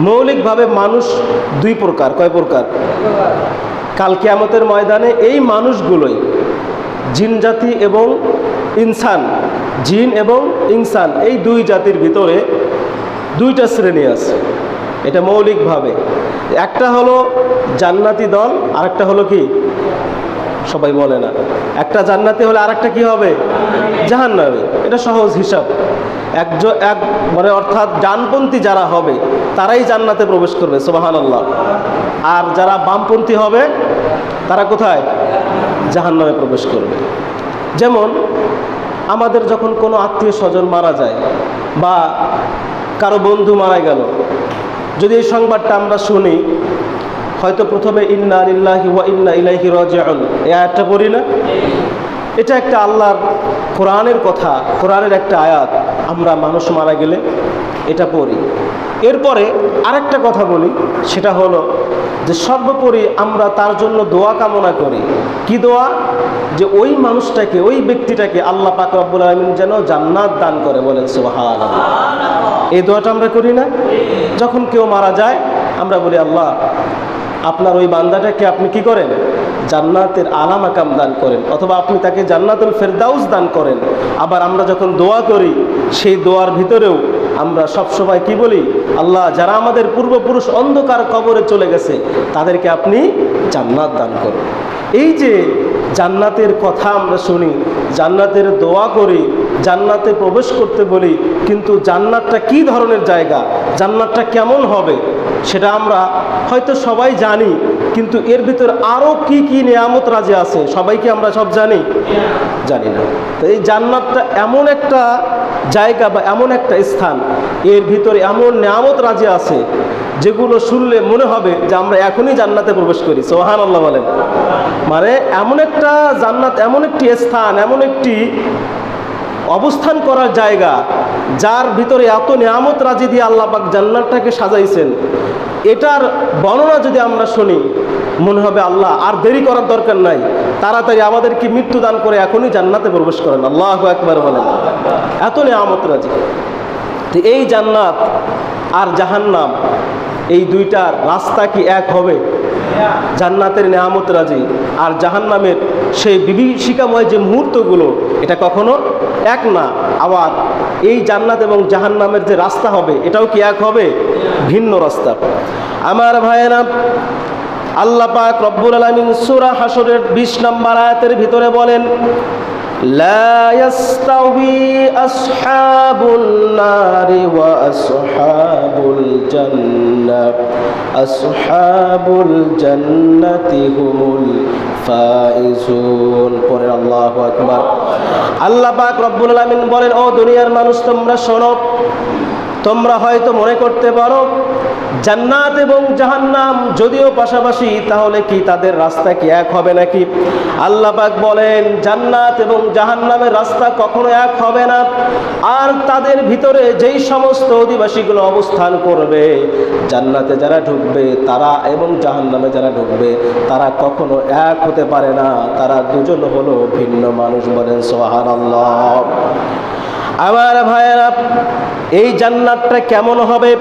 মৌলিকভাবে মানুষ দুই প্রকার। কয় প্রকার? কাল কিয়ামতের ময়দানে এই মানুষগুলোই জিন জাতি এবং ইনসান, জিন এবং ইনসান, এই দুই জাতির ভিতরে দুইটা শ্রেণী আছে। এটা মৌলিকভাবে একটা হলো জান্নাতি দল, আর একটা হলো কি? সবাই বলে না। একটা জান্নাতি হলে আর একটা কি হবে? জাহান্নামী। এটা সহজ হিসাব। এক মানে অর্থাৎ ডানপন্থী যারা হবে তারাই জান্নাতে প্রবেশ করবে, সুবহানাল্লাহ। আর যারা বামপন্থী হবে তারা কোথায়? জাহান্নামে প্রবেশ করবে। যেমন আমাদের যখন কোনো আত্মীয় স্বজন মারা যায় বা কারো বন্ধু মারা গেল, যদি এই সংবাদটা আমরা শুনি, হয়তো প্রথমে ইন্না লিল্লাহি ওয়া ইন্না ইলাইহি রাজিউন এই আয়াতটা পড়ি না? এটা একটা আল্লাহর কোরআনের কথা, কোরআনের একটা আয়াত। আমরা মানুষ মারা গেলে এটা পড়ি। এরপরে আরেকটা কথা বলি, সেটা হলো যে সর্বোপরি আমরা তার জন্য দোয়া কামনা করি। কি দোয়া? যে ওই মানুষটাকে, ওই ব্যক্তিটাকে আল্লাহ পাক রব্বুল আলামিন যেন জান্নাত দান করে, বলেন সুবহানাল্লাহ। এই দোয়াটা আমরা করি না? যখন কেউ মারা যায় আমরা বলি, আল্লাহ আপনার ওই বান্দাটাকে আপনি কি করেন? জান্নাতের আলা মাকাম দান করেন, অথবা আপনি তাকে জান্নাতুল ফেরদাউস দান করেন। আবার আমরা যখন দোয়া করি সেই দোয়ার ভিতরেও আমরা সবসময় কি বলি? আল্লাহ যারা আমাদের পূর্বপুরুষ অন্ধকার কবরে চলে গেছে তাদেরকে আপনি জান্নাত দান করুন। এই যে জান্নাতের কথা আমরা শুনি, জান্নাতের দোয়া করি, জান্নাতে প্রবেশ করতে বলি, কিন্তু জান্নাতটা কি ধরনের জায়গা, জান্নাতটা কেমন হবে সেটা আমরা হয়তো সবাই জানি, কিন্তু এর ভিতর আরও কি কি নিয়ামত রাজি আছে সবাইকে আমরা সব জানি? জানি না। তো এই জান্নাতটা এমন একটা জায়গা বা এমন একটা স্থান, এর ভিতরে এমন নিয়ামত রাজি আছে যেগুলো শুনলে মনে হবে যে আমরা এখনই জান্নাতে প্রবেশ করি, সুবহানাল্লাহ বলেন। মানে এমন একটা জান্নাত, এমন একটি স্থান, এমন একটি অবস্থান করার জায়গা যার ভিতরে এত নিয়ামত রাজি দিয়ে আল্লাহ পাক জান্নাতটাকে সাজাইছেন, এটার বর্ণনা যদি আমরা শুনি মনে হবে আল্লাহ আর দেরি করার দরকার নাই, তাড়াতাড়ি আমাদেরকে মৃত্যু দান করে এখনই জান্নাতে প্রবেশ করেন। আল্লাহু আকবার বলেন। এত নিয়ামত রাজি। তো এই জান্নাত আর জাহান্নাম, এই দুইটার রাস্তা কি এক হবে? জান্নাতের নিয়ামত রাজি আর জাহান্নামের সেই বিভীষিকাময় যে মুহূর্তগুলো, এটা কখনো এক না। আবার এই জান্নাত এবং জাহান্নামের যে রাস্তা হবে এটাও কি এক হবে? ভিন্ন রাস্তা। আমার ভাইয়েরা, আল্লাহ পাক রব্বুল আলামিন সূরা হাশরের 20 নম্বর আয়াতের ভিতরে বলেন, লা ইয়াস্তাউই আসহাবুন নারি ওয়া আসহাবুল জান্নাহ, আসহাবুল জান্নাতি হুমুল ফাইজুন। পরে আল্লাহু আকবার। আল্লাহ পাক রব্বুল আলামিন বলেন, ও দুনিয়ার মানুষ তোমরা শোনো, তোমরা হয়তো মনে করতে পারো জান্নাত এবং জাহান্নাম যদিও পাশাপাশি, তাহলে কি তাদের রাস্তা কি এক হবে নাকি? আল্লাহ পাক বলেন, জান্নাত এবং জাহান্নামের রাস্তা কখনো এক হবে না। আর তাদের ভিতরে যেই সমস্ত অধিবাসীগুলো অবস্থান করবে, জান্নাতে যারা ঢুকবে তারা এবং জাহান্নামে যারা ঢুকবে তারা কখনো এক হতে পারে না, তারা দুজন হলো ভিন্ন মানুষ, বলেন সুবহানাল্লাহ। আমার ভাইয়েরা, এই জান্নাতটা কেমন হবে,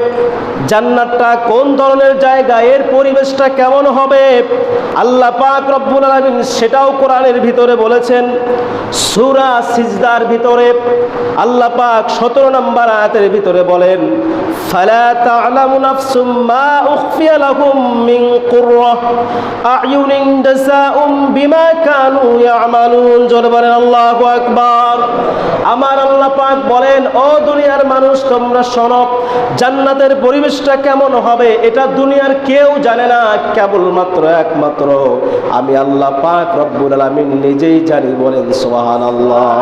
জান্নাতটা কোন ধরনের জায়গা, এর পরিবেশটা কেমন হবে, আল্লাহ পাক রব্বুল আলামিন সেটাও কোরআনের ভিতরে বলেছেন। সূরা সিজদার ভিতরে আল্লাহ পাক 17 নম্বর আয়াতের ভিতরে বলেন, ফালা তা'লামু নাফসুম মা উখফিয়া লাহুম মিন কুররাহ আ'য়ুনিন জাযাউম বিমা কানু ইয়া'মালুন। জোরে বলেন আল্লাহু আকবার। আমার আল্লাহ পাক বলেন, ও দুনিয়ার মানুষ তোমরা শোনো, জান্নাতের পরিবেশটা কেমন হবে এটা দুনিয়ার কেউ জানে না, কেবলমাত্র একমাত্র আমি আল্লাহ পাক রব্বুল আলামিন নিজেই জানি, বলেন সুবহানাল্লাহ।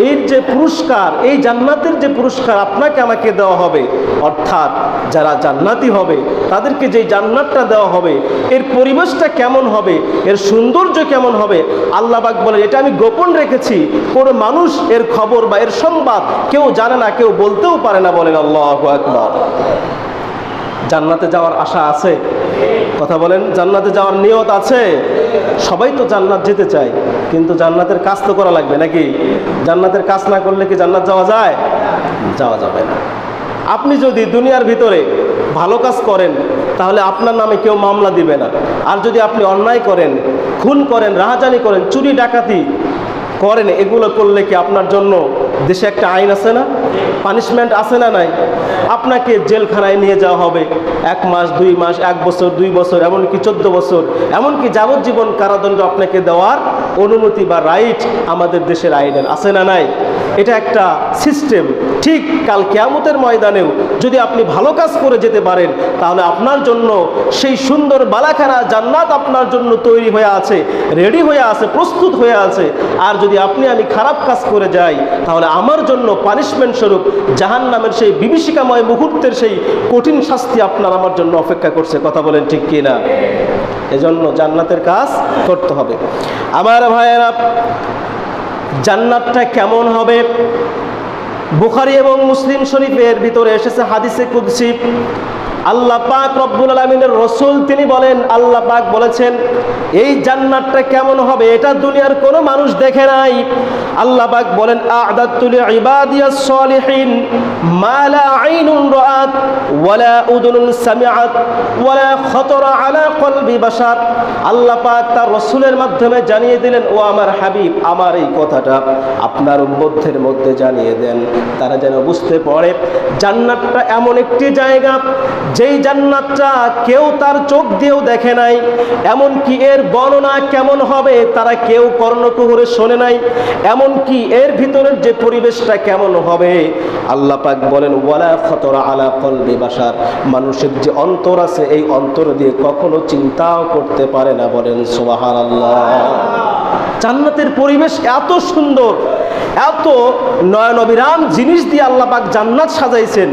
এর যে পুরস্কার, এই জান্নাতের যে পুরস্কার আপনাকে আমাকে দেওয়া হবে, অর্থাৎ যারা জান্নাতি হবে তাদেরকে যে জান্নাতটা দেওয়া হবে, এর পরিবেশটা কেমন হবে, এর সৌন্দর্য কেমন হবে, আল্লাহ পাক বলেন এটা আমি গোপন রেখেছি, কোনো মানুষ এর খবর বা এর সংবাদ কেউ জানে না, কেউ বলতেও পারে না, বলেন আল্লাহু আকবার। জান্নাতে যাওয়ার আশা আছে? কথা বলেন, জান্নাতে যাওয়ার নিয়ত আছে? সবাই তো জান্নাত যেতে চায়, কিন্তু জান্নাতের কাজ তো করা লাগবে নাকি? জান্নাতের কাজ না করলে কি জান্নাত যাওয়া যায়? যাওয়া যাবে না। আপনি যদি দুনিয়ার ভিতরে ভালো কাজ করেন তাহলে আপনার নামে কেউ মামলা দিবে না। আর যদি আপনি অন্যায় করেন, খুন করেন, রাহাজানি করেন, চুরি ডাকাতি করেন, এগুলো করলে কি আপনার জন্য দেশে একটা আইন আছে না, পানিশমেন্ট আছে না নাই? আপনাকে জেলখানায় নিয়ে যাওয়া হবে 1 মাস 2 মাস 1 বছর 2 বছর এমনকি 14 বছর, এমনকি যাবজ্জীবন কারাদণ্ড আপনাকে দেওয়ার অনুমতি বা রাইট আমাদের দেশের আইনের আছে না নাই? এটা একটা সিস্টেম। ঠিক কাল কিয়ামতের ময়দানেও যদি আপনি ভালো কাজ করে যেতে পারেন তাহলে আপনার জন্য সেই সুন্দর বালাখানা জান্নাত আপনার জন্য তৈরি হয়ে আছে, রেডি হয়ে আছে, প্রস্তুত হয়ে আছে। আর যদি আপনি আমি খারাপ কাজ করে যাই তাহলে আমার জন্য পানিশমেন্ট স্বরূপ জাহান্নামের সেই বিভীষিকাময় মুহূর্তের সেই কঠিন শাস্তি আপনার আমার জন্য অপেক্ষা করছে। কথা বলেন ঠিক কি না? এজন্য জান্নাতের কাজ করতে হবে। আমার ভাইয়েরা, জান্নাতটা কেমন হবে? বুখারী এবং মুসলিম শরীফের ভিতরে এসেছে হাদিসে কুদসি। আল্লাহ পাক রব্বুল আলামিনের রাসূল তিনি বলেন, আল্লাহ পাক বলেছেন এই জান্নাতটা কেমন হবে এটা দুনিয়ার কোনো মানুষ দেখে নাই। আল্লাহ পাক বলেন, আ'দাতু লিইবাদিয়াস সালিহিন মা লা আইনুন রাআত ওয়ালা উযুনুন সামিআত ওয়ালা খাতারা আলা কলবি বাশার। আল্লাহ পাক তার রাসূলের মাধ্যমে জানিয়ে দিলেন, ও আমার হাবিব, আমার এই কথাটা আপনার উম্মতের মধ্যে জানিয়ে দেন, তারা যেন বুঝতে পারে জান্নাতটা এমন একটি জায়গা যেই জান্নাতটা কেউ তার চোখ দিয়েও দেখে নাই, এমনকি এর বর্ণনা কেমন হবে তারা কেউ কর্ণকুহরে শোনে নাই, এমনকি এর ভিতরের যে পরিবেশটা কেমন হবে আল্লাহ পাক বলেন ওয়ালা খাতারা আলা কলবি বাশার, মানুষের যে অন্তর আছে এই অন্তর দিয়ে কখনো চিন্তাও করতে পারে না। বলেন সুবহানাল্লাহ। জান্নাতের পরিবেশ এত সুন্দর, এত নয়নবিরাম জিনিস দিয়ে আল্লাহ পাক জান্নাত সাজাইছেন।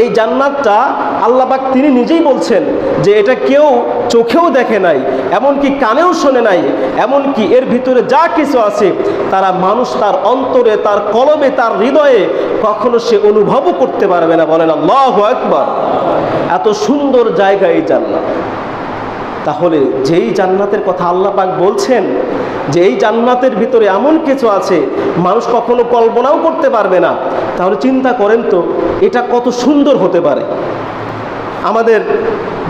এই জান্নাতটা আল্লাহ পাক তিনি নিজেই বলছেন যে এটা কেউ চোখেও দেখে নাই, এমনকি কানেও শোনে নাই, এমনকি এর ভিতরে যা কিছু আছে তারা মানুষ তার অন্তরে, তার কলবে, তার হৃদয়ে কখনো সে অনুভবও করতে পারবে না। বলেন আল্লাহু আকবার। এত সুন্দর জায়গা এই জান্নাত। তাহলে যেই জান্নাতের কথা আল্লাহ পাক বলছেন যে এই জান্নাতের ভিতরে এমন কিছু আছে মানুষ কখনো কল্পনাও করতে পারবে না, তাহলে চিন্তা করেন তো এটা কত সুন্দর হতে পারে। আমাদের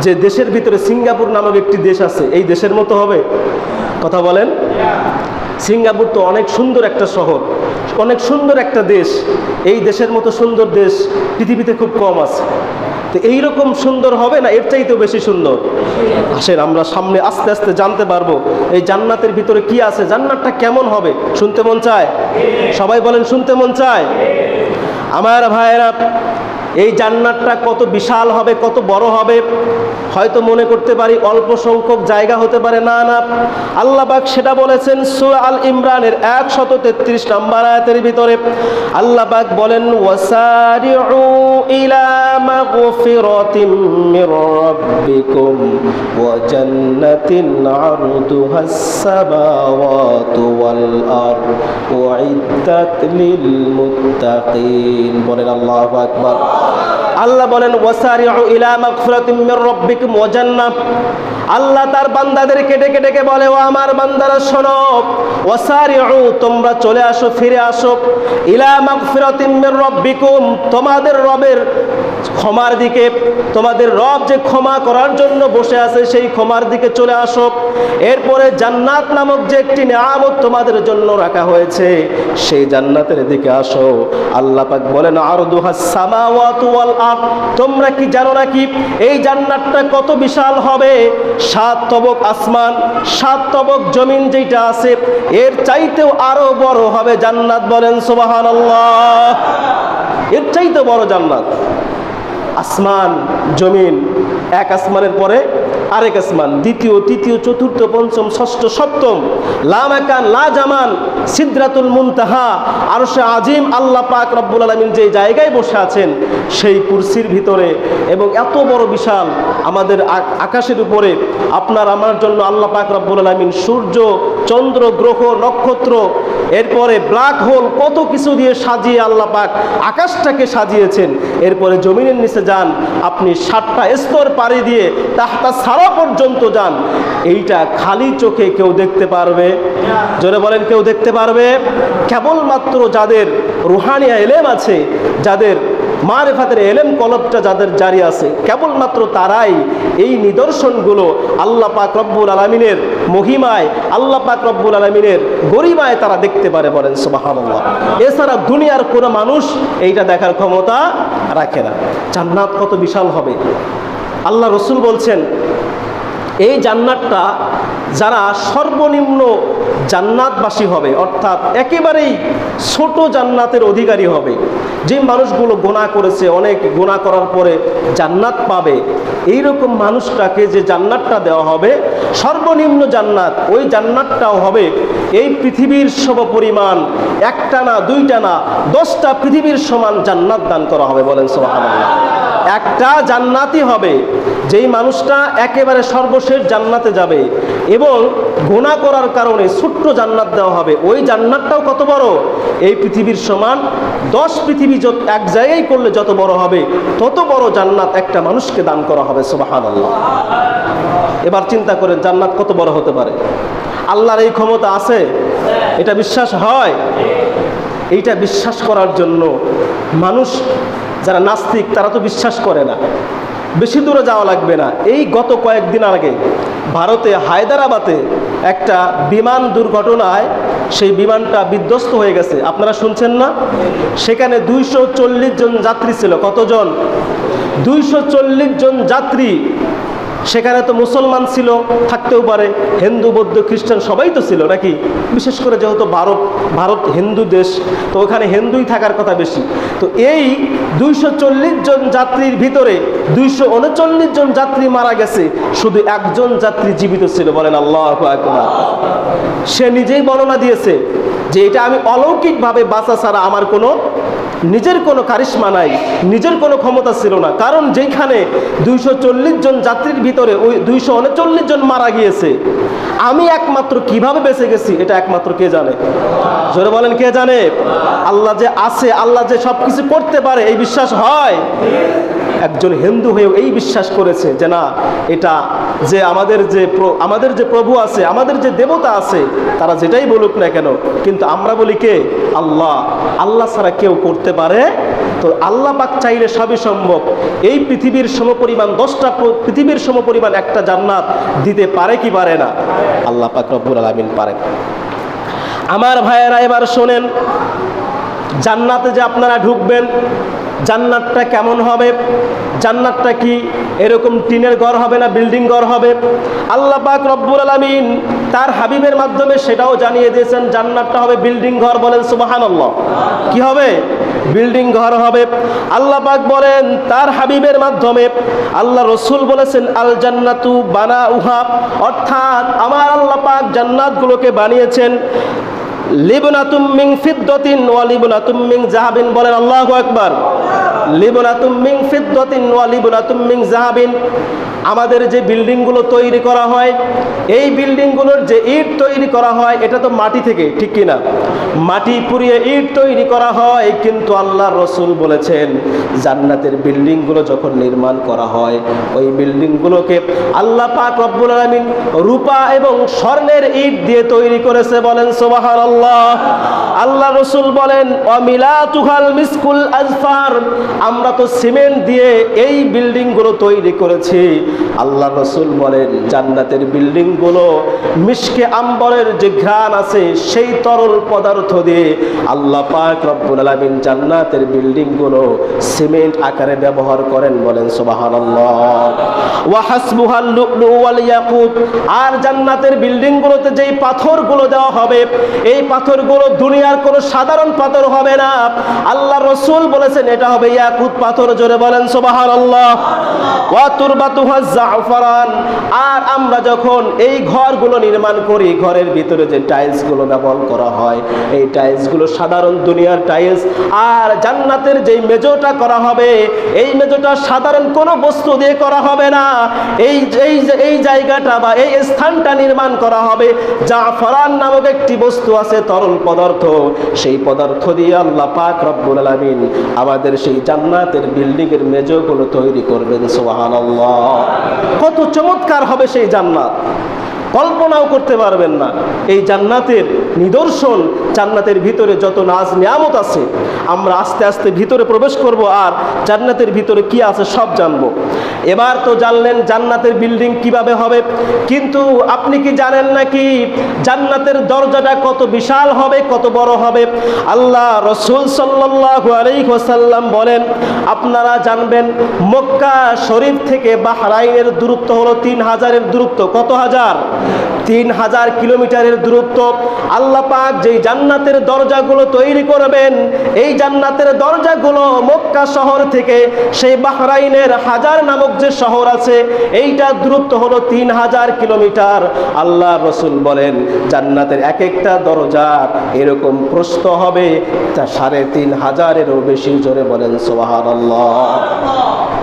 যে দেশের ভিতরে সিঙ্গাপুর নামক একটি দেশ আছে, এই দেশের মতো হবে? কথা বলেন। সিঙ্গাপুর তো অনেক সুন্দর একটা শহর, অনেক সুন্দর একটা দেশ। এই দেশের মতো সুন্দর দেশ পৃথিবীতে খুব কম আছে। তো এইরকম সুন্দর হবে না এর চাইতেও বেশি সুন্দর? আসেন আমরা সামনে আস্তে আস্তে জানতে পারবো এই জান্নাতের ভিতরে কি আছে, জান্নাতটা কেমন হবে। শুনতে মন চায়? সবাই বলেন শুনতে মন চায়? আমার ভাইয়েরা, এই জান্নাতটা কত বিশাল হবে, কত বড় হবে। হয়তো মনে করতে পারি অল্প সংখ্যক জায়গা হতে পারে, না না, আল্লাহ পাক সেটা বলেছেন সূরা আল ইমরানের 133 নম্বর আয়াতের ভিতরে। আল্লাহ পাক বলেন ওয়াসারিউ ইলা মাগফিরাতিম মির রাব্বিকুম ওয়া জান্নাতিন আরদুহাস সামাওয়াতু ওয়াল আরদ উইদ্দাত লিল মুত্তাকিন। বলেন আল্লাহু আকবার। আল্লাহ বলেন ওয়াসারিউ ইলা মাগফিরাতিম মির রাব্বিকুম ওয়া জান্নাহ। আল্লাহ তার বান্দাদেরকে ডেকে ডেকে বলে, ও আমার বান্দারা শোনো, ওয়াসারিউ তোমরা চলে আসো, ফিরে আসো, ইলা মাগফিরাতিম মির রাব্বিকুম তোমাদের রবের ক্ষমার দিকে। তোমাদের রব যে ক্ষমা করার জন্য বসে আছে সেই ক্ষমার দিকে চলে আসো। এরপরে জান্নাত নামক যে একটি নিয়ামত তোমাদের জন্য রাখা হয়েছে সেই জান্নাতের দিকে আসো। আল্লাহ পাক বলেন আরদুহাস সামাওয়াতু ওয়াল আরদ, তোমরা কি জানো নাকি এই জান্নাতটা কত বিশাল হবে? 7 তবক আসমান, 7 তবক জমিন যেটা আছে এর চাইতেও আরো বড় হবে জান্নাত। বলেন সুবহানাল্লাহ। এর চাইতে বড় জান্নাত। আসমান জমিন, এক আসমানের পরে আরেক আসমান, দ্বিতীয় তৃতীয় চতুর্থ পঞ্চম ষষ্ঠ সপ্তম, লা মাকান লা জামান, সিদরাতুল মুনতাহা, আরশে আজিম। আল্লাহ পাক রব্বুল আলামিন যে জায়গায় বসে আছেন সেই কুরসির ভিতরে, এবং এত বড় বিশাল আমাদের আকাশের উপরে আপনার আমার জন্য আল্লাহ পাক রব্বুল আলামিন সূর্য, চন্দ্র, গ্রহ, নক্ষত্র, এরপরে ব্ল্যাক হোল, কত কিছু দিয়ে সাজিয়ে আল্লাহ পাক আকাশটাকে সাজিয়েছেন। এরপরে জমিনের নিচে যান আপনি, 7টা স্তর পাড়ি দিয়ে তাহতা সারা পর্যন্ত যান। এইটা খালি চোখে কেউ দেখতে পারবে? জোরে বলেন, কেউ দেখতে পারবে? কেবলমাত্র যাদের রুহানিয়া ইলম আছে, যাদের মারিফাতের ইলম কলবটা যাদের জারি আছে, কেবলমাত্র তারাই এই নিদর্শনগুলো আল্লাহ পাক রব্বুল আলামিনের মহিমায়, আল্লাহ পাক রব্বুল আলামিনের গরিমায় তারা দেখতে পারে। বলেন সুবহানাল্লাহ। এছাড়া দুনিয়ার কোনো মানুষ এইটা দেখার ক্ষমতা রাখে না। জান্নাত কত বিশাল হবে! আল্লাহ রসুল বলছেন এই জান্নাতটা যারা সর্বনিম্ন জান্নাতবাসী হবে, অর্থাৎ একেবারেই ছোট জান্নাতের অধিকারী হবে, যে মানুষগুলো গুনাহ করেছে, অনেক গুনাহ করার পরে জান্নাত পাবে, এইরকম মানুষটাকে যে জান্নাতটা দেওয়া হবে সর্বনিম্ন জান্নাত, ওই জান্নাতটাও হবে এই পৃথিবীর সমপরিমাণ, একটা না দুইটা না 10টা পৃথিবীর সমান জান্নাত দান করা হবে। বলেন সুবহানাল্লাহ। একটা জান্নাতই হবে, যেই মানুষটা একেবারে সর্বশেষ জান্নাতে যাবে এবং গুনাহ করার কারণে ছোট্ট জান্নাত দেওয়া হবে, ওই জান্নাতটাও কত বড়? এই পৃথিবীর সমান। 10 পৃথিবী এক জায়গায় করলে যত বড় হবে তত বড় জান্নাত একটা মানুষকে দান করা হবে। সুবহানাল্লাহ। এবার চিন্তা করেন জান্নাত কত বড় হতে পারে। আল্লাহর এই ক্ষমতা আছে, এটা বিশ্বাস হয়? এইটা বিশ্বাস করার জন্য মানুষ যারা নাস্তিক তারা তো বিশ্বাস করে না, বেশি দূরে যাওয়া লাগবে না। এই গত কয়েকদিন আগে ভারতে হায়দ্রাবাদে একটা বিমান দুর্ঘটনায় সেই বিমানটা বিধ্বস্ত হয়ে গেছে, আপনারা শুনছেন না? সেখানে 240 জন যাত্রী ছিল। কতজন? 240 জন যাত্রী। সেখানে তো মুসলমান ছিল, থাকতেও পারে, হিন্দু বৌদ্ধ খ্রিস্টান সবাই তো ছিল নাকি? বিশেষ করে যেহেতু ভারত হিন্দু দেশ, তো ওখানে হিন্দুই থাকার কথা বেশি। তো এই 240 জন যাত্রীর ভিতরে 239 জন যাত্রী মারা গেছে, শুধু একজন যাত্রী জীবিত ছিল। বলেন আল্লাহু আকবার। সে নিজেই বর্ণনা দিয়েছে যে এটা আমি অলৌকিকভাবে বাঁচা ছাড়া আমার নিজের কোনো কারিশমা নাই, নিজের কোনো ক্ষমতা ছিল না। কারণ যেখানে 240 জন যাত্রীর ভিতরে ওই 239 জন মারা গিয়েছে, আমি একমাত্র কিভাবে বেঁচে গেছি এটা একমাত্র কে জানে? জোরে বলেন, কে জানে? আল্লাহ যে আছে, আল্লাহ যে সব কিছু করতে পারে, এই বিশ্বাস হয়? একজন হিন্দু হয়েও এই বিশ্বাস করেছে যে না, এটা যে আমাদের যে প্রভু আছে, আমাদের যে দেবতা আছে, তারা যেটাই বলুক না কেন, কিন্তু আমরা বলি কে? আল্লাহ। আল্লাহ ছাড়া কেউ করতে পারে? তো আল্লাহ পাক চাইলে সবই সম্ভব। এই পৃথিবীর সমপরিমাণ 10টা পৃথিবীর সমপরিমাণ একটা জান্নাত দিতে পারে কি পারে না? আল্লাহ পাক রব্বুল আলামিন পারেন। আমার ভাইয়েরা এবার শোনেন, জান্নাতে যে আপনারা ঢুকবেন, জান্নাতটা কেমন হবে? জান্নাতটা কি এরকম টিনের ঘর হবে না বিল্ডিং ঘর হবে? আল্লাহ পাক রব্বুল আলামিন তার হাবিবের মাধ্যমে সেটাও জানিয়ে দিয়েছেন, জান্নাতটা হবে বিল্ডিং ঘর। বলেন সুবহানাল্লাহ। কি হবে? বিল্ডিং ঘর হবে। আল্লাহ পাক বলেন তার হাবিবের মাধ্যমে, আল্লাহ রসুল বলেছেন আল জান্নাতু বানাউহা, অর্থাৎ আমার আল্লাহ পাক জান্নাতগুলোকে বানিয়েছেন লিবনাতুম মিন ফিদ্দাতিন ওয়া লিবনাতুম মিন যাহাবিন। বলেন আল্লাহু আকবার। লিবনাতুম মিন ফিদ্দাতিন ওয়া লিবনাতুম মিন যাহাবিন। আমাদের যে বিল্ডিংগুলো তৈরি করা হয়, এই বিল্ডিংগুলোর যে ইট তৈরি করা হয় এটা তো মাটি থেকে, ঠিক কিনা? মাটি পুড়িয়ে ইট তৈরি করা হয়, কিন্তু আল্লাহ রসুল বলেছেন জান্নাতের বিল্ডিংগুলো যখন নির্মাণ করা হয়, ওই বিল্ডিংগুলোকে আল্লাহ পাক রব্বুল আলামিন রূপা এবং স্বর্ণের ইট দিয়ে তৈরি করেছে। বলেন সুবহানাল্লাহ। আল্লাহ রসুল বলেন অমিলাতুহাল মিসকুল আজফার, আমরা তো সিমেন্ট দিয়ে এই বিল্ডিংগুলো তৈরি করেছি। আল্লাহ রসুল বলেন জান্নাতের বিল্ডিংগুলো মিশকে আম্বরের যে ঘ্রাণ আছে সেই তরল পদার্থ দিয়ে আল্লাহ পাক রব্বুল আলামিন জান্নাতের বিল্ডিংগুলো সিমেন্ট আকারে ব্যবহার করেন। বলেন সুবহানাল্লাহ। ওয়া হাসবুহাল লুলু ওয়াল ইয়াকুত, আর জান্নাতের বিল্ডিংগুলোতে যেই পাথরগুলো দেওয়া হবে, এই পাথরগুলো দুনিয়ার কোনো সাধারণ পাথর হবে না। আল্লাহ রসুল বলেছেন এটা হবে ইয়াকুত পাথর। জোরে বলেন সুবহানাল্লাহ। ওয়া তুরবাতুহা জাফরান, আর আমরা যখন এই ঘরগুলো নির্মাণ করি, ঘরের ভিতরে যে টাইলসগুলো ব্যবহার করা হয়, এই টাইলসগুলো সাধারণ দুনিয়ার টাইলস। আর জান্নাতের যেই মেজোটা করা হবে, এই মেজোটা সাধারণ কোনো বস্তু দিয়ে করা হবে না। এই জায়গাটা বা এই স্থানটা নির্মাণ করা হবে জাফরান নামক একটি বস্তু আছে, তরল পদার্থ। সেই পদার্থ দিয়ে আল্লাহ পাক রব্বুল আলামিন আমাদের সেই জান্নাতের বিল্ডিং এর মেজোগুলো তৈরি করবেন। সুবহানাল্লাহ। কত চমৎকার হবে সেই জান্নাত! কল্পনাও করতে পারবেন না। এই জান্নাতের নিদর্শন, জান্নাতের ভিতরে যত নাজ নিয়ামত আছে, আমরা আস্তে আস্তে ভিতরে প্রবেশ করব আর জান্নাতের ভিতরে কি আছে সব জানবো। এবার তো জানলেন জান্নাতের বিল্ডিং কিভাবে হবে, কিন্তু আপনি কি জানেন নাকি জান্নাতের দরজাটা কত বিশাল হবে, কত বড় হবে? আল্লাহ রাসূল সাল্লাল্লাহু আলাইহি ওয়াসাল্লাম বলেন, আপনারা জানবেন মক্কা শরীফ থেকে বাহরাইনের দূরত্ব হলো 3000-এর দূরত্ব। কত হাজার? 3000 কিলোমিটারের দূরত্ব। আল্লাহ পাক যেই জান্নাতের দরজাগুলো তৈরি করবেন, এই জান্নাতের দরজাগুলো মক্কা শহর থেকে সেই বাহরাইনের হাজার নামক যে শহর আছে, এইটা দূরত্ব হলো 3000 কিলোমিটার। আল্লাহ রাসূল বলেন জান্নাতের এক একটা দরজার এরকম প্রস্থ হবে তা 3500-এরও বেশি। জোরে বলেন সুবহানাল্লাহ।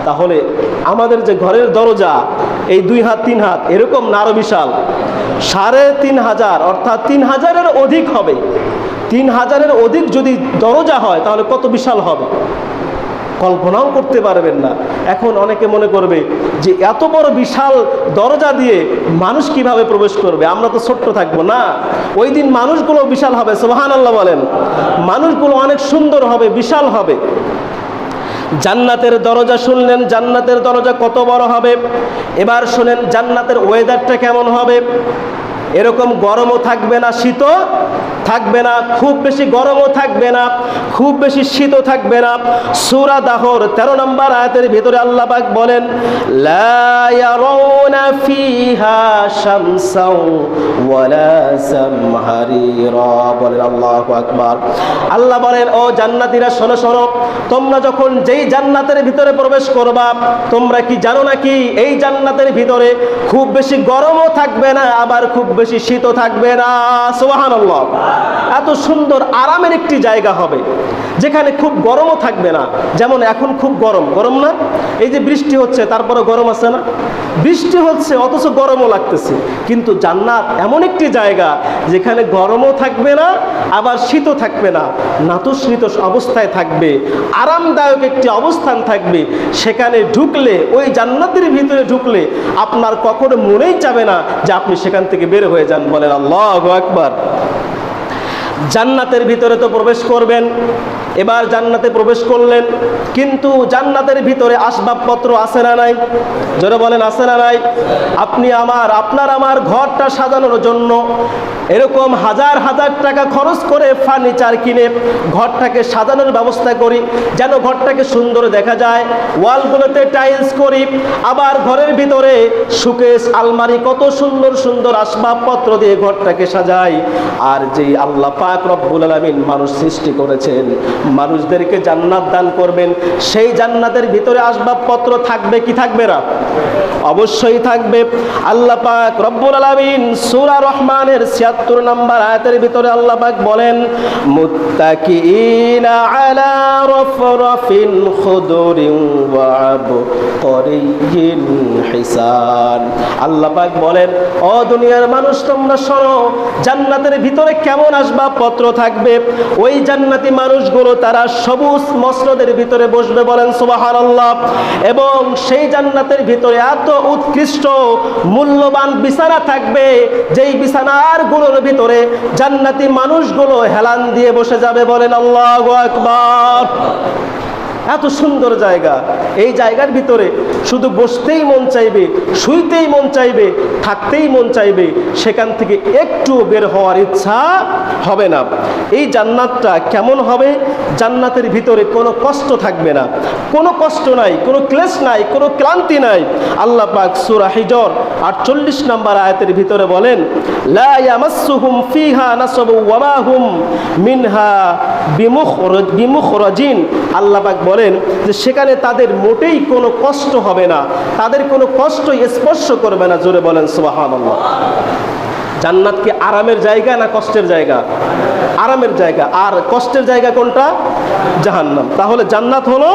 তাহলে আমাদের যে ঘরের দরজা এই 2 হাত 3 হাত এরকম না, আরো বিশাল, 3500, অর্থাৎ 3000-এর অধিক হবে। 3000-এর অধিক যদি দরজা হয় তাহলে কত বিশাল হবে, কল্পনাও করতে পারবেন না। এখন অনেকে মনে করবে যে এত বড় বিশাল দরজা দিয়ে মানুষ কিভাবে প্রবেশ করবে, আমরা তো ছোট্ট থাকবো। না, ওই দিন মানুষগুলো বিশাল হবে। সুবহানাল্লাহ বলেন। মানুষগুলো অনেক সুন্দর হবে, বিশাল হবে। জান্নাতের দরজা শুনলেন, জান্নাতের দরজা কত বড় হবে। এবার শুনেন জান্নাতের ওয়েদারটা কেমন হবে। এরকম গরমও থাকবে না, শীতও থাকবে না, খুব বেশি গরমও থাকবে না, খুব বেশি শীতও থাকবে না। সূরা দাহর 13 নম্বর আয়াতের ভিতরে আল্লাহ পাক বলেন, লা ইয়ারাউনা ফিহা শামসাও ওয়ালা জামহারিরা। বলেন আল্লাহু আকবার। আল্লাহ বলেন, ও জান্নাতীরা শোনো শোনো, তোমরা যখন যেই জান্নাতের ভিতরে প্রবেশ করবা, তোমরা কি জানো নাকি এই জান্নাতের ভিতরে খুব বেশি গরমও থাকবে না, আবার খুব বেশি শীতও থাকবে না। সুবহানাল্লাহ। এত সুন্দর আরামের একটি জায়গা হবে যেখানে খুব গরমও থাকবে না। যেমন এখন খুব গরম, গরম না? এই যে বৃষ্টি হচ্ছে তারপরে গরম আছে না? বৃষ্টি হচ্ছে অথচ গরমও লাগতেছে। কিন্তু জান্নাত এমন একটি জায়গা যেখানে গরমও থাকবে না, আবার শীতও থাকবে না, নাতুশীত অবস্থায় থাকবে, আরামদায়ক একটি অবস্থান থাকবে। সেখানে ঢুকলে, ওই জান্নাতের ভিতরে ঢুকলে আপনার কখনো মনেই যাবে না যে আপনি সেখান থেকে বের হয়ে যান। বলেন আল্লাহু আকবার। জান্নাতের ভিতরে তো প্রবেশ করবেন। এবার জান্নাতে প্রবেশ করলেন, কিন্তু জান্নাতের ভিতরে আসবাবপত্র আছে না নাই? জোরে বলেন আছে না নাই? আপনি আমার, আপনার আমার ঘরটা সাজানোর জন্য এরকম হাজার হাজার টাকা খরচ করে ফার্নিচার কিনে ঘরটাকে সাজানোর ব্যবস্থা করি, যেন ঘরটাকে সুন্দর দেখা যায়। ওয়ালগুলোতে টাইলস করি, আবার ঘরের ভিতরে শোকেস, আলমারি, কত সুন্দর সুন্দর আসবাবপত্র দিয়ে ঘরটাকে সাজাই। আর যেই আল্লাহ পাক রব্বুল আলামিন মানুষ সৃষ্টি করেছেন, মানুষদেরকে জান্নাত দান করবেন, সেই জান্নাতের ভিতরে আসবাবপত্র থাকবে কি থাকবে না? অবশ্যই থাকবে। আল্লাহ পাক রব্বুল আলামিন সূরা রহমানের ৭৬ নম্বর আয়াতের ভিতরে আল্লাহ পাক বলেন, মুত্তাকিইনা আলা রাফরাফিন খুদুরিন ওয়া আবকারিয়িন হিসান। আল্লাহ পাক বলেন, ও দুনিয়ার মানুষ তোমরা শোনো, জান্নাতের ভিতরে কেমন আসবাবপত্র থাকবে। ওই জান্নাতি মানুষগুলো তারা সবুজ মসনদের ভিতরে বসবে। বলেন সুবহানাল্লাহ। এবং সেই জান্নাতের ভিতরে এত উৎকৃষ্ট মূল্যবান বিছানা থাকবে, যেই বিছানাগুলোর ভিতরে জান্নাতি মানুষগুলো হেলান দিয়ে বসে যাবে। বলেন আল্লাহু আকবার। এত সুন্দর জায়গা, এই জায়গার ভিতরে শুধু বসতেই মন চাইবে, শুইতেই মন চাইবে, থাকতেই মন চাইবে, সেখান থেকে একটু বের হওয়ার ইচ্ছা হবে না। এই জান্নাতটা কেমন হবে? জান্নাতের ভিতরে কোনো কষ্ট থাকবে না, কোনো কষ্ট নাই, কোনো ক্লেশ নাই, কোনো ক্লান্তি নাই। আল্লাহ পাক সূরা হিজর ৪৮ নম্বর আয়াতের ভিতরে বলেন, লা ইয়ামাসসুহুম ফিহা নাসাবু ওয়া মা হুম মিনহা বিমুখরাজিন। আল্লাহ পাক বলেন যে সেখানে তাদের মোটেই কোনো কষ্ট হবে না, তাদের কোনো কষ্ট স্পর্শ করবে না। জোরে বলেন সুবহানাল্লাহ। জান্নাত কি আরামের জায়গা না কষ্টের জায়গা? আরামের জায়গা। আর কষ্টের জায়গা কোনটা? জাহান্নাম। তাহলে জান্নাত হলো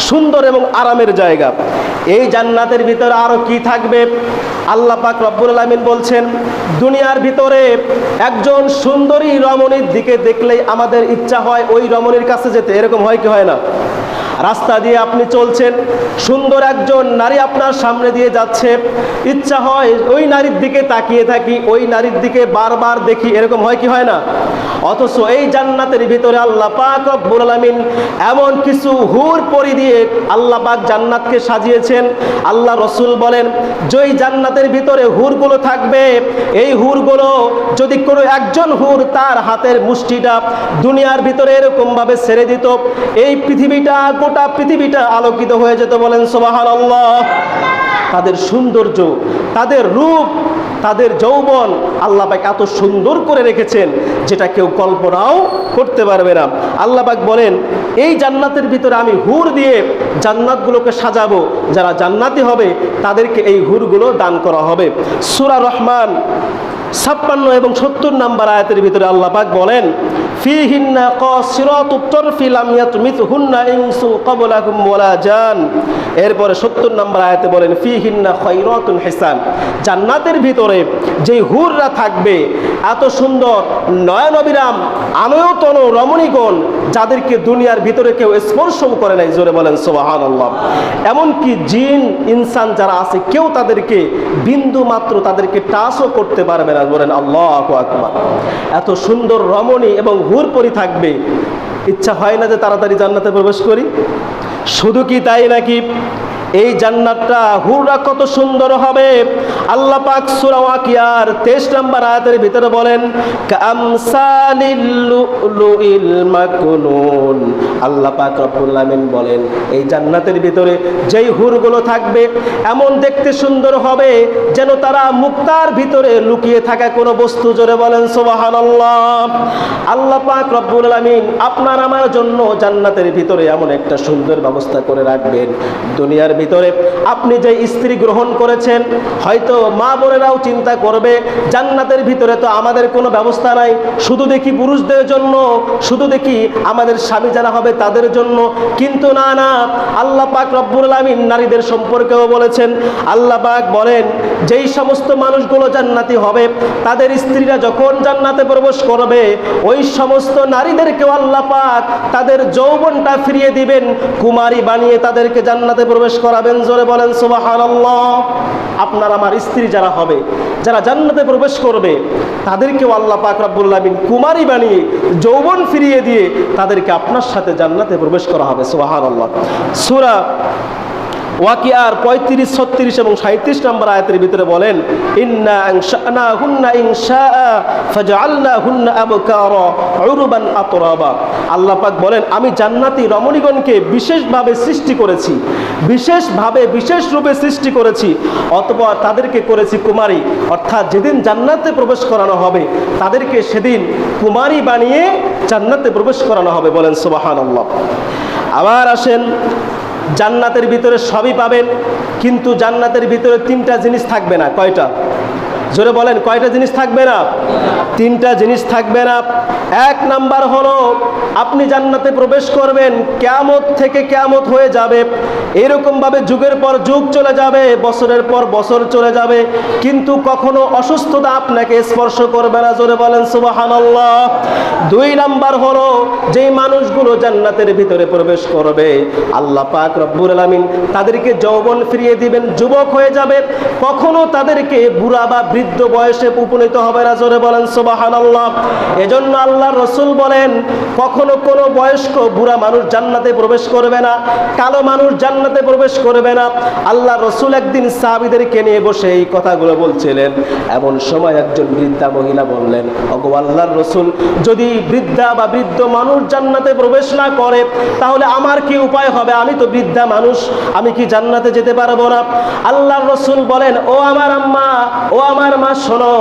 সুন্দর এবং আরামের জায়গা। এই জান্নাতের ভিতরে আরো কি থাকবে? আল্লাহ পাক রব্বুল আলামিন বলছেন, দুনিয়ার ভিতরে একজন সুন্দরী রমণীর দিকে দেখলেই আমাদের ইচ্ছা হয় ওই রমণীর কাছে যেতে। এরকম হয় কি হয় না? রাস্তা দিয়ে আপনি চলছেন, সুন্দর একজন নারী আপনার সামনে দিয়ে যাচ্ছে, ইচ্ছা হয় ওই নারীর দিকে তাকিয়ে থাকি, ওই নারীর দিকে বারবার দেখি, এরকম হয় কি হয় না? অথচ এই জান্নাতের ভিতরে আল্লাহ পাক রব্বুল আলামিন এমন কিছু হুর পরি দিয়ে আল্লাহ পাক জান্নাতকে সাজিয়েছেন। আল্লাহ রসুল বলেন, যেই জান্নাতের ভিতরে হুরগুলো থাকবে, এই হুরগুলো যদি কোনো একজন হুর তার হাতের মুষ্টিটা দুনিয়ার ভিতরে এরকম ভাবে ছেড়ে দিত, এই পৃথিবীটা, গোটা পৃথিবীটা আলোকিত হয়ে যেত। বলেন সুবহানাল্লাহ। তাদের সৌন্দর্য, তাদের রূপ, তাদের যৌবন আল্লাহ পাক এত সুন্দর করে রেখেছেন যেটা কেউ কল্পনাও করতে পারবে না। আল্লাহ পাক বলেন, এই জান্নাতের ভিতরে আমি হুর দিয়ে জান্নাতগুলোকে সাজাবো, যারা জান্নাতি হবে তাদেরকে এই হুরগুলো দান করা হবে। সূরা রহমান 56 এবং 70 নম্বর আয়াতের ভিতরে আল্লাহ পাক বলেন, ফিহিন্না কাসিরাতুত তারফি লাম ইয়াতমিথহুন্না ইনসু ক্বাবলাহুম ওয়ালা জান। এরপরে 70 নম্বর আয়াতে বলেন, ফিহিন্না খায়রাতুন হিসান। জান্নাতের ভিতরে যে হুররা থাকবে এত সুন্দর, নয়নবিরাম, আনয়তন রমণীগণ, যাদেরকে দুনিয়ার ভিতরে কেউ স্পর্শও করে নাই। জোরে বলেন সুবহানাল্লাহ। এমনকি জিন ইনসান যারা আছে, কেউ তাদেরকে বিন্দু মাত্র তাদেরকে টাচও করতে পারবে না। বলেন আল্লাহু আকবার। এত সুন্দর রমণী এবং হুরপরি থাকবে, ইচ্ছা হয় না যে তাড়াতাড়ি জান্নাতে প্রবেশ করি? শুধু কি তাই নাকি, এই জান্নাতটা হুররা কত সুন্দর হবে। আল্লাহ পাক সূরা ওয়াকিয়ার 23 নম্বর আয়াতের ভিতরে বলেন, কামসালিল লুলুইল মাকনুন। আল্লাহ পাক রব্বুল আলামিন বলেন, এই জান্নাতের ভিতরে যেই হুরগুলো থাকবে এমন দেখতে সুন্দর হবে যেন তারা মুক্তার ভিতরে লুকিয়ে থাকা কোনো বস্তু। জোরে বলেন সুবহানাল্লাহ। আল্লাহ পাক রব্বুল আলামিন আপনার আমার জন্য জান্নাতের ভিতরে এমন একটা সুন্দর ব্যবস্থা করে রাখবেন। দুনিয়ার ভিতরে আপনি যে স্ত্রী গ্রহণ করেছেন, হয়তো মা বোনেরাও চিন্তা করবে, জান্নাতের ভিতরে তো আমাদের কোনো ব্যবস্থা নাই, শুধু দেখি পুরুষদের জন্য, শুধু দেখি আমাদের স্বামী যারা হবে তাদের জন্য। কিন্তু না না, আল্লাহ পাক রব্বুল আলামিন নারীদের সম্পর্কেও বলেছেন। আল্লাহ পাক বলেন, যেই সমস্ত মানুষগুলো জান্নাতি হবে তাদের স্ত্রীরা যখন জান্নাতে প্রবেশ করবে, ওই সমস্ত নারীদেরকেও আল্লাহ পাক তাদের যৌবনটা ফিরিয়ে দিবেন, কুমারী বানিয়ে তাদেরকে জান্নাতে প্রবেশ করাবেন। জোরে বলেন সুবহানাল্লাহ। আপনার আমার স্ত্রী যারা হবে, যারা জান্নাতে প্রবেশ করবে, তাদেরকেও আল্লাহ পাক রব্বুল আলামিন কুমারী বানিয়ে যৌবন ফিরিয়ে দিয়ে তাদেরকে আপনার সাথে জান্নাতে প্রবেশ করা হবে। সুবহানাল্লাহ। সূরা ওয়াকিয়ার 35, 36 এবং 37 নম্বর আয়াতের ভিতরে বলেন, ইন্না আনশানাহুন্না ইনশাআ ফাজআলনাহুন্না আবকারা উরবান আতরাবা। আল্লাহ পাক বলেন, আমি জান্নাতি রমণীগণকে বিশেষভাবে সৃষ্টি করেছি, বিশেষভাবে বিশেষ রূপে সৃষ্টি করেছি, অতঃপর তাদেরকে করেছি কুমারী। অর্থাৎ যেদিন জান্নাতে প্রবেশ করানো হবে তাদেরকে সেদিন কুমারী বানিয়ে জান্নাতে প্রবেশ করানো হবে। বলেন সুবহানাল্লাহ। আবার আসেন, জান্নাতের ভিতরে সবই পাবেন, কিন্তু জান্নাতের ভিতরে 3টা জিনিস থাকবে না। কয়টা? জোরে বলেন, কয়টা জিনিস থাকবে না? 3টা জিনিস থাকবে না। 1 নাম্বার হলো, আপনি জান্নাতে প্রবেশ করবেন, কিয়ামত থেকে কিয়ামত হয়ে যাবে, এরকম ভাবে যুগের পর যুগ চলে যাবে, বছরের পর বছর চলে যাবে, কিন্তু কখনো অসুস্থতা আপনাকে স্পর্শ করবে না। জোরে বলেন সুবহানাল্লাহ। 2 নাম্বার হলো, যেই মানুষগুলো জান্নাতের ভিতরে প্রবেশ করবে, আল্লাহ পাক রব্বুল আলামিন তাদেরকে যৌবন ফিরিয়ে দিবেন, যুবক হয়ে যাবে, কখনো তাদেরকে বুড়া বা বৃদ্ধ বয়সে উপনীত হবে না। জোরে বলেন সুবহানাল্লাহ। এজন্য আল্লাহ রসুল বলেন, কখনো কোনো বয়স্ক বুড়া মানুষ জান্নাতে প্রবেশ করবে না, কালো মানুষ জান্নাতে প্রবেশ করবে না। আল্লাহ রসুল একদিন সাহাবীদেরকে নিয়ে বসে এই কথাগুলো বলছিলেন। এমন সময় একজন বৃদ্ধা মহিলা বললেন, ওগো আল্লাহর রসুল, যদি বৃদ্ধা বা বৃদ্ধ মানুষ জান্নাতে প্রবেশ না করে তাহলে আমার কি উপায় হবে? আমি তো বৃদ্ধা মানুষ, আমি কি জান্নাতে যেতে পারবো না? আল্লাহর রসুল বলেন, ও আমার আম্মা, ও আমার মা, শোনো,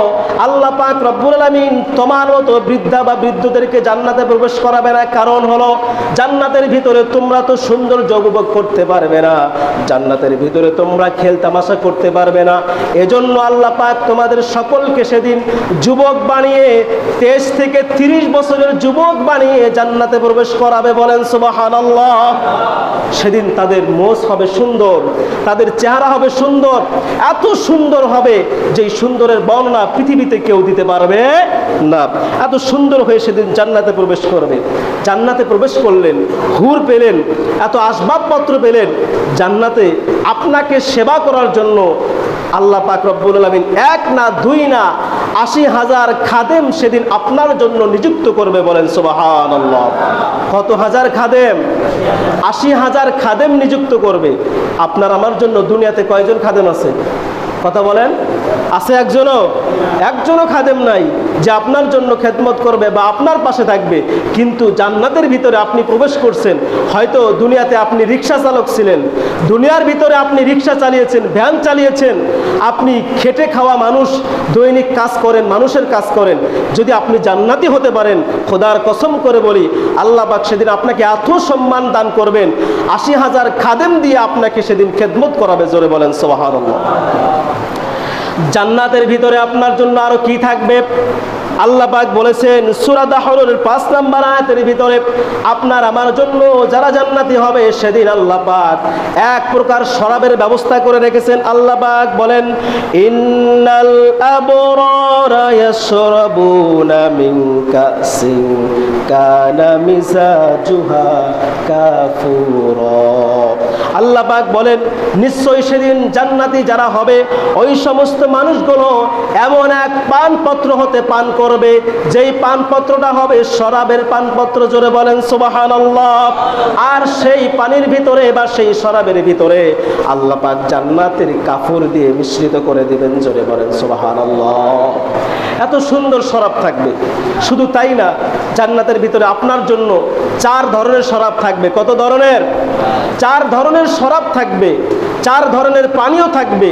আল্লাহ পাক রব্বুল আলামিন তোমার মতো বৃদ্ধা বা বৃদ্ধদেরকে জান্নাতে প্রবেশ করাবে না। কারণ হলো, জান্নাতের ভিতরে তোমরা তো সুন্দর উপভোগ করতে পারবে না, জান্নাতের ভিতরে তোমরা খেল তামাশা করতে পারবে না। এজন্য আল্লাহ পাক তোমাদের সকলকে সেদিন যুবক বানিয়ে, 23 থেকে 30 বছরের যুবক বানিয়ে জান্নাতে প্রবেশ করাবে। বলেন সুবহানাল্লাহ। সেদিন তাদের মোষ হবে সুন্দর, তাদের চেহারা হবে সুন্দর, এত সুন্দর হবে যে সুন্দরের বর্ণনা পৃথিবীতে কেউ দিতে পারবে না। এত সুন্দর হয়ে সেদিন জান্নাতে প্রবেশ করবে। জান্নাতে প্রবেশ করলেন, হুর পেলেন, এত আসবাবপত্র পেলেন। জান্নাতে আপনাকে সেবা করার জন্য আল্লাহ পাক রব্বুল আলামিন 1 না 2 না 80,000 খাদেম সেদিন আপনার জন্য নিযুক্ত করবে। বলেন সুবহানাল্লাহ। কত হাজার খাদেম? 80,000 খাদেম নিযুক্ত করবে আপনার আমার জন্য। দুনিয়াতে কয়জন খাদেম আছে? কথা বলেন। আছে একজনও খাদেম নাই যে আপনার জন্য খেদমত করবে বা আপনার পাশে থাকবে। কিন্তু জান্নাতের ভিতরে আপনি প্রবেশ করছেন। হয়তো দুনিয়াতে আপনি রিক্সা চালক ছিলেন, দুনিয়ার ভিতরে আপনি রিক্সা চালিয়েছেন, ভ্যান চালিয়েছেন, আপনি খেটে খাওয়া মানুষ, দৈনিক কাজ করেন, মানুষের কাজ করেন। যদি আপনি জান্নাতি হতে পারেন, খোদার কসম করে বলি, আল্লাহ পাক সেদিন আপনাকে এত সম্মান দান করবেন, 80,000 খাদেম দিয়ে আপনাকে সেদিন খেদমত করাবে। জোরে বলেন সুবহানাল্লাহ। জান্নাতের ভিতরে আপনার জন্য আরো কি থাকবে? আল্লাহ পাক বলেছেন সূরা দাহরের 5 নম্বর আয়াতের ভিতরে, আপনার আমার জন্য যারা জান্নাতি হবে সেদিন আল্লাহ পাক এক প্রকার শরাবের ব্যবস্থা করে রেখেছেন। আল্লাহ পাক বলেন, ইন্নাল আবরারা ইয়াশরাবুনা মিন কাসিন কানা মিজাজুহা কাফুরা। আল্লাহ পাক বলেন, নিশ্চয়ই সেদিন জান্নাতি যারা হবে ওই সমস্ত মানুষগুলো এমন এক পানপত্র হতে পান করবে, যেই পানপত্রটা হবে শরাবের পানপত্র। জোরে বলেন সুবহানাল্লাহ। আর সেই পানির ভিতরে বা সেই শরাবের ভিতরে আল্লাহ পাক জান্নাতের কাফুর দিয়ে মিশ্রিত করে দিবেন। জোরে বলেন সুবহানাল্লাহ। এত সুন্দর শরাব থাকবে। শুধু তাই না, জান্নাতের ভিতরে আপনার জন্য 4 ধরনের শরাব থাকবে। কত ধরনের? 4 ধরনের শরাব থাকবে, 4 ধরনের পানীয় থাকবে।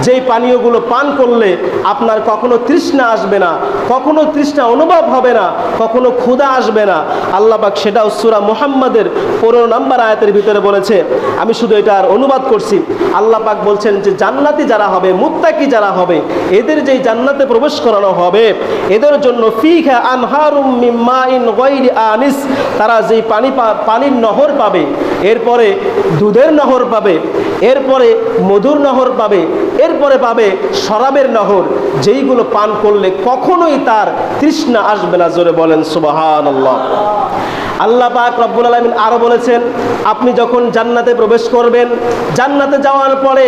যেই পানীয়গুলো পান করলে আপনার কখনো তৃষ্ণা আসবে না, কখনো তৃষ্ণা অনুভব হবে না, কখনো ক্ষুধা আসবে না। আল্লাহ পাক সেটাও সূরা মুহাম্মাদের 15 নম্বর আয়াতের ভিতরে বলেছে। আমি শুধু এটার অনুবাদ করছি। আল্লাহ পাক বলছেন যে জান্নাতি যারা হবে, মুত্তাকি যারা হবে, এদের যেই জান্নাতে প্রবেশ করানো হবে, এদের জন্য ফিহা আনহারুম মিন মাইন গায়রি আনিস, তারা যেই পানির নহর পাবে, এরপরে দুধের নহর পাবে, এরপরে মধুর নহর পাবে, এরপরে পাবে শরাবের নহর, যেইগুলো পান করলে কখনোই তার তৃষ্ণা আসবে না। জোরে বলেন সুবহানাল্লাহ। আল্লাহ পাক রব্বুল আলামিন আরো বলেছেন, আপনি যখন জান্নাতে প্রবেশ করবেন, জান্নাতে যাওয়ার পরে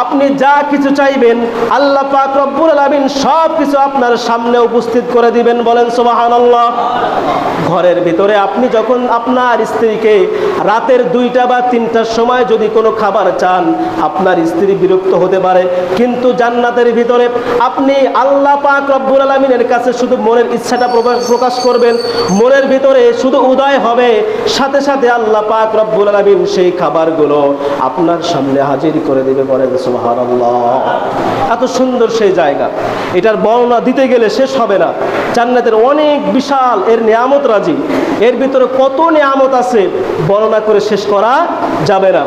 আপনি যা কিছু চাইবেন আল্লাহ পাক রব্বুল আলামিন সব কিছু আপনার সামনে উপস্থিত করে দিবেন। বলেন সুবহানাল্লাহ। ঘরের ভিতরে আপনি যখন আপনার স্ত্রীকে রাতের 2টা বা 3টার সময় যদি কোনো খাবার চান, আপনার স্ত্রী বিরক্ত হতে পারে, কিন্তু জান্নাতের ভিতরে আপনি আল্লাহ পাক রব্বুল আলামিনের কাছে শুধু মনের ইচ্ছাটা প্রকাশ করবেন, মনের ভিতরে শুধু উদয় হবে, সাথে সাথে আল্লাহ পাক রব্বুল আলামিন সেই খাবারগুলো আপনার সামনে হাজির করে দিবে। বলেন সুবহানাল্লাহ। এত সুন্দর সেই জায়গা, এটার বর্ণনা দিতে গেলে শেষ হবে না। জান্নাতের অনেক বিশাল এর নিয়ামত রাজি, এর ভিতরে কত নিয়ামত আছে বর্ণনা করে শেষ করা যাবে না।